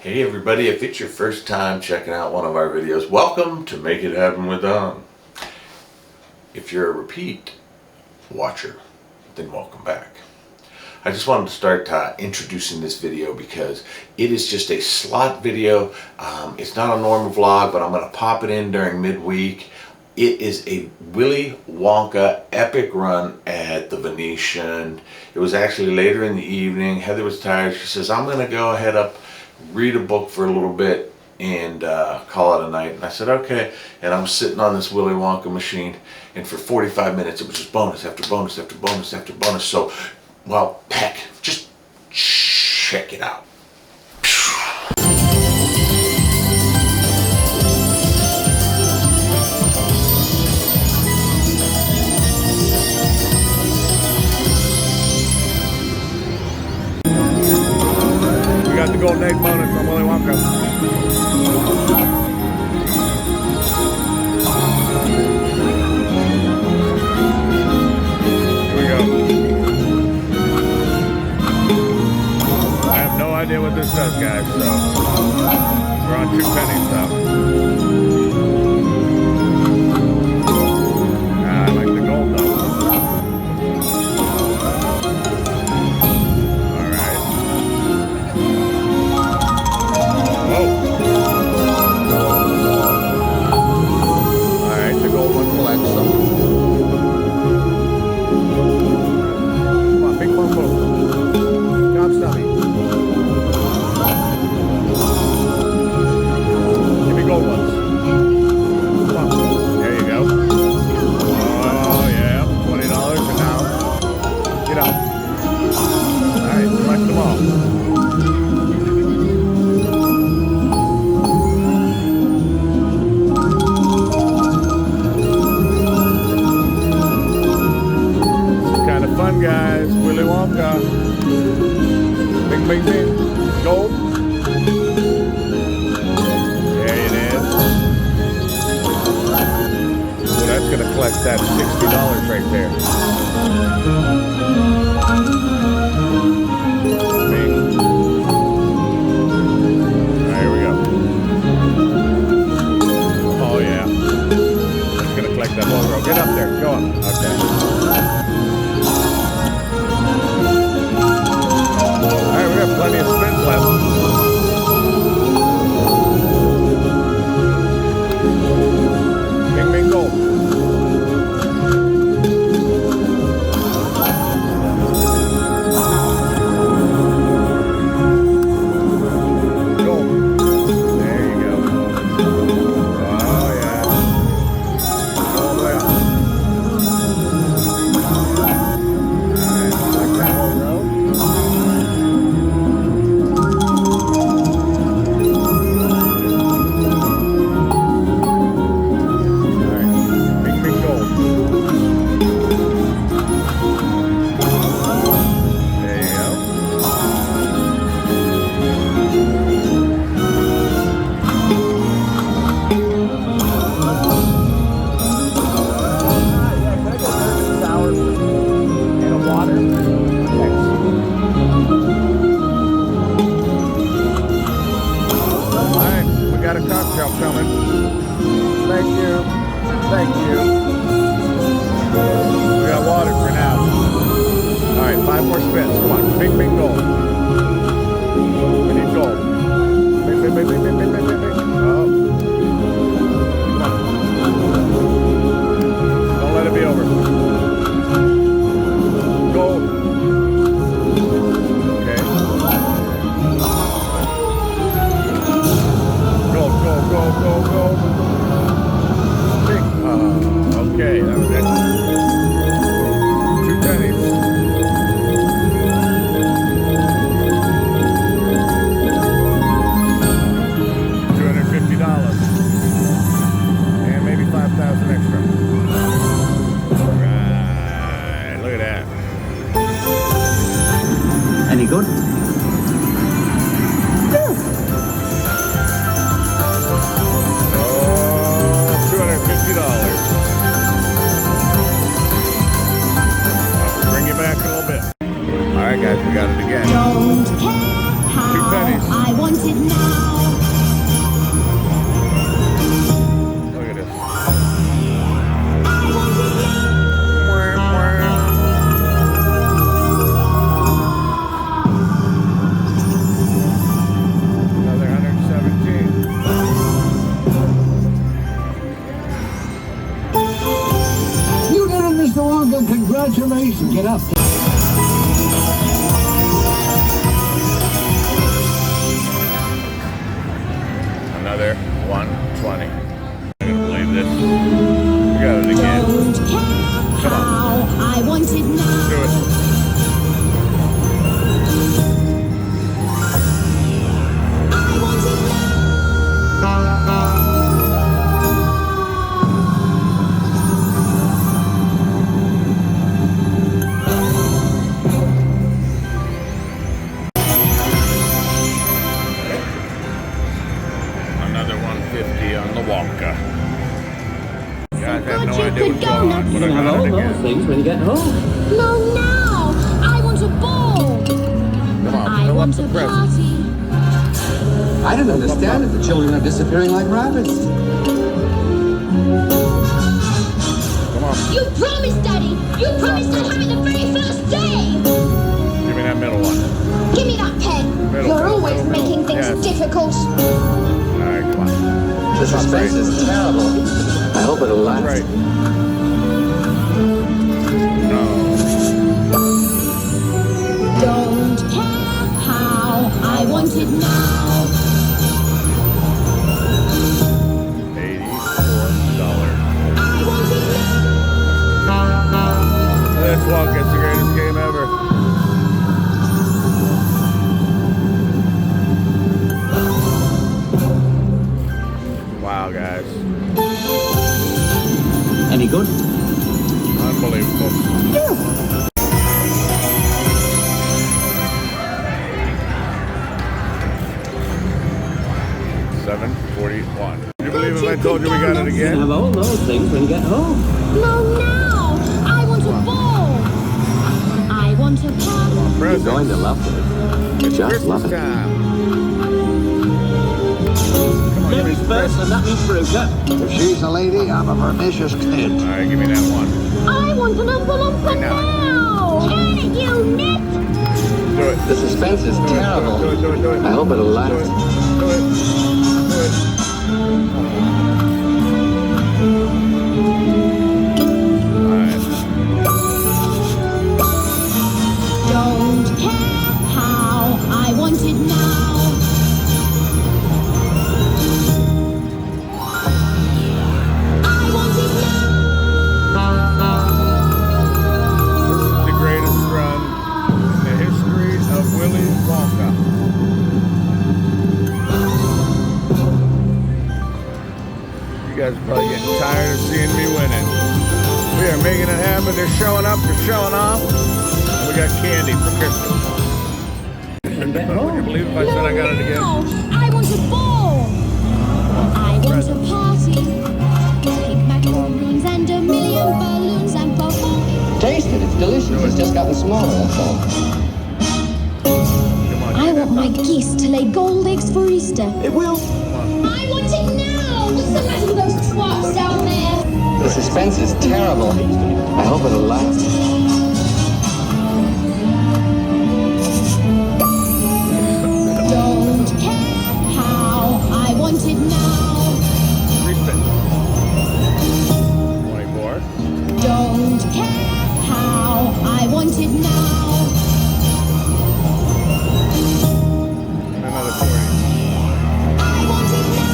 Hey everybody, if it's your first time checking out one of our videos, welcome to Make It Happen with Don. If you're a repeat watcher, then welcome back. I just wanted to start introducing this video because it is just a slot video. It's not a normal vlog, but I'm going to pop it in during midweek. It is a Willy Wonka epic run at the Venetian. It was actually later in the evening. Heather was tired. She says, I'm going to go ahead up, read a book for a little bit and call it a night. And I said, okay. And I'm sitting on this Willy Wonka machine, and for 45 minutes it was just bonus after bonus after bonus after bonus. So, well, heck, just check it out. We got the golden egg bonus on Willy Wonka. Here we go. I have no idea what this does, guys, so we're on 2 pennies now. I like the gold though. Fun, guys. Willy Wonka. Bing, bing, bing. Gold. There it is. Well, that's going to collect that $60 right there. Bing. There we go. Oh, yeah. It's going to collect that whole row. Get up there. Go up. Okay. We got plenty of spins left. Bing, bing, gold. Gold. There you go. Oh, yeah. Gold left. All right, like that whole row. Got a cocktail coming. Thank you. Thank you. We got water for now. All right, 5 more spins. Come on. Bing, bing, gold. We need gold. Bing, bing, bing, bing, bing, bing, bing, bing, bing. Oh. Come on. Don't let it be over. Gold. Okay. Go. Big. Okay, that was it. 2 pennies. it now. Look at this. I want it now. Another 117. You did it, Mr. Wonka. Congratulations. Get up. Another 120. I'm gonna believe this. We got it again. Don't care how I want it now. Do it. I want it now. Another 150 on the Wonka. Guys, I have no Thought you idea could what's go going now. on, You but I can have got all it those again. things when you get home. No, now. I want a ball. Come on, I fill up want the a present. party. I don't understand it. The children are disappearing like rabbits. Come on, You promised, Daddy. You promised I'd have it the very first day. give me that middle one. Give me that pen. Middle, You're middle, always middle, making things yes. difficult. All right, come on. The suspense is terrible. I hope it'll last. Right. No. Don't care how I want it now. $84. I want it now. This Wonka's the greatest game ever. Wow, guys. Any good? Unbelievable. $741. Can you believe if I told you we got it You can again? have all those things when you get home. No, now. I want a ball. I want a party. You're Presents. going to love it. It's Just Christmas love it. time. Come on, give me Ladies some first, presents. and that means Bruca. If she's a lady, I'm a pernicious kid. All right, give me that one. I want an Oompa Loompa now. Can it, you nit? Do it. The suspense is terrible. Do it, do it, do it. I hope it'll Do it. last. Do it. Do it. All right. Don't care how I want it now. I want it now. This is the greatest run in the history of Willy Wonka. You guys are probably getting tired of seeing me winning. We are making it happen. They're showing up. They're showing off. And we got candy for Christmas. And get Can you home. believe if I said I got it again? No, I want a ball. I want a party. Pink macaroons and a million balloons and perform. Taste it. It's delicious. It's just gotten smaller, that's all. Come on. I give me want my that geese to lay gold eggs for Easter. It will. I want it now. What's the matter with those twats down there? The suspense is terrible. I hope it'll last. Don't care how I want it now. Respin. 24. Don't care how I want it now. And another 40. I want it now.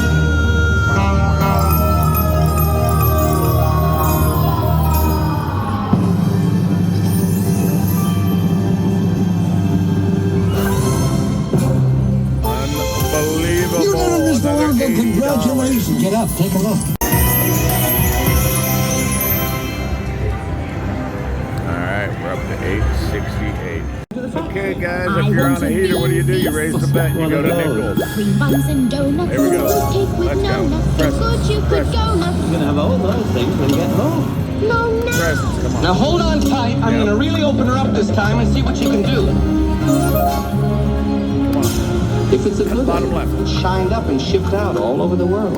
Unbelievable. You did it, Mr. Another Wonka. $80. Congratulations. Get up. Take a look. All right, we're up to 868. Okay, guys, I if you're want on a to heater, what do? be You raise the bet, you go to nickels. Cream buns and donuts. There we go. Cake with Let's no go. nuts. So Presents. good you could Presents. go nuts. You can have all those things when you get home. No, now. Presents, come on. Now hold on tight. I'm Yeah. going to really open her up this time and see what you can do. Come on. If it's a good Bottom left. it's shined up and shipped out all over the world.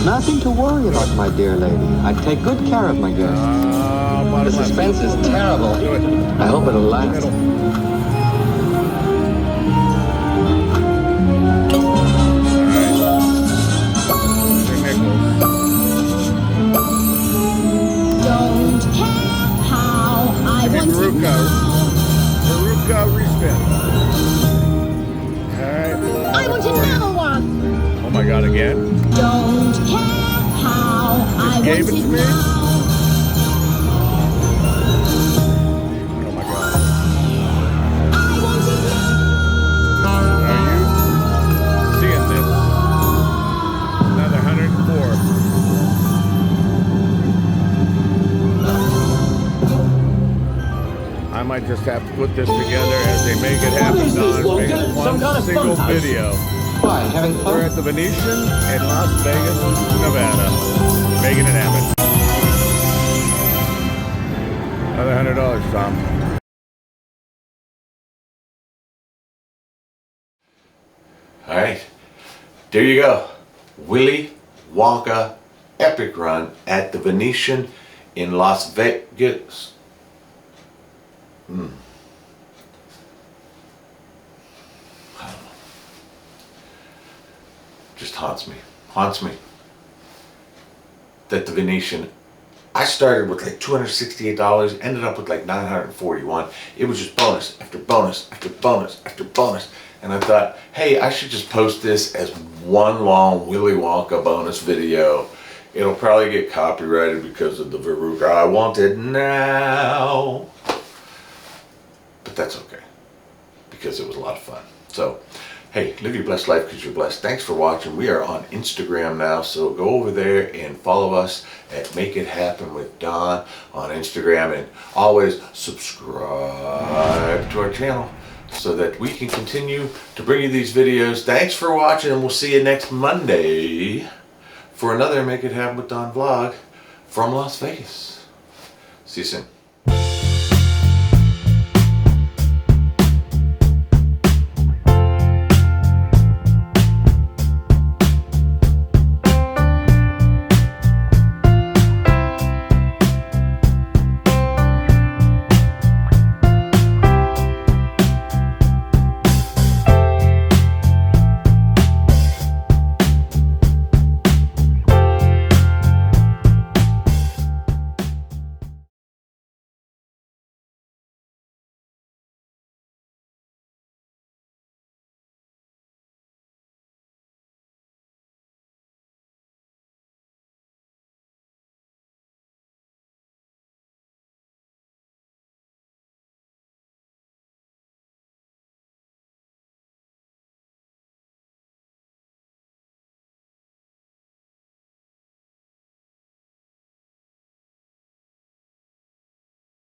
Nothing to worry about, my dear lady. I take good care of my guests. Bottom The left. suspense is terrible. Do it. I hope it'll last. Middle. Don't care how I want it Veruca. now. Veruca respin. Alright. I want another one. Oh my god, again. Don't care how I want gave it it to me? now. Oh my god. I want it now. Are you seeing this? Another 104. I might just have to put this together as they make it happen, What is this, Don. Make Wonka? it one Some kind of single funhouse? video. Why, having We're fun? at the Venetian in Las Vegas, Nevada. Making it happen. Another $100, Tom. All right, there you go. Willy Wonka epic run at the Venetian in Las Vegas. Just haunts me that the Venetian, I started with like $268, ended up with like $941. It was just bonus after bonus after bonus after bonus. And I thought, hey, I should just post this as one long Willy Wonka bonus video. It'll probably get copyrighted because of the Veruca. I want it now. But that's okay, because it was a lot of fun. So, hey, live your blessed life because you're blessed. Thanks for watching. We are on Instagram now, so go over there and follow us at Make It Happen with Don on Instagram, and always subscribe to our channel so that we can continue to bring you these videos. Thanks for watching, and we'll see you next Monday for another Make It Happen with Don vlog from Las Vegas. See you soon.